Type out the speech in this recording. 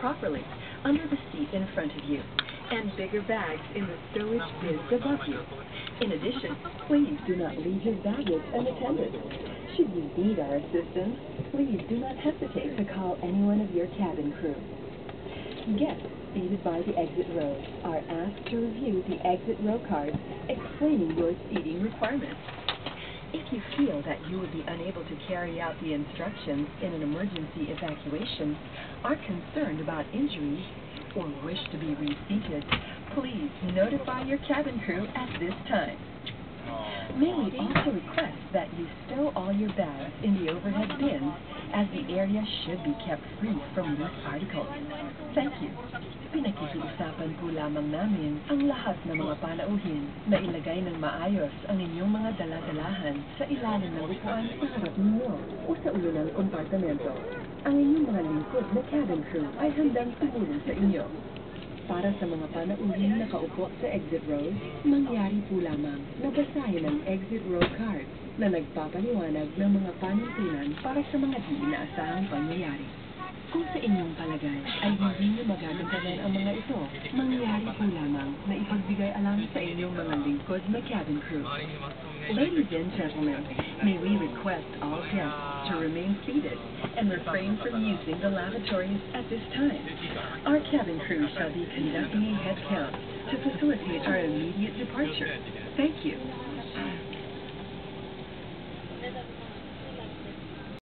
properly under the seat in front of you, and bigger bags in the stowage bins above you. In addition, please do not leave your baggage unattended. Should you need our assistance, please do not hesitate to call any one of your cabin crew. Guests seated by the exit rows are asked to review the exit row cards explaining your seating requirements. If you feel that you would be unable to carry out the instructions in an emergency evacuation, are concerned about injuries, or wish to be reseated, please notify your cabin crew at this time. May we also request that you stow all your bags in the overhead bins, as the area should be kept free from loose articles. Thank you. Pinakikiusapan po lamang namin ang lahat ng mga panauhin na ilagay ng maayos ang inyong mga dala-dalahan sa ilalim ng upuan sa harap ninyo o sa ulo ng kompartamento. Ang inyong mga lingkod na cabin crew ay handang tumulong sa inyo. Para sa mga panauhin na nakaupo sa exit rows, mangyari po lamang na basahin ang exit row card na nagpapaliwanag ng mga panuntunan para sa mga di inaasahang pangyayari. Kung sa inyong palagay ay hindi niyo magagandagan ang mga ito, mangyari po lamang na ipagbigay alam sa inyong mga lingkod na cabin crew. Ladies and gentlemen, may we request all guests to remain seated and refrain from using the lavatories at this time. Our cabin crew shall be conducting a head count to facilitate our immediate departure. Thank you.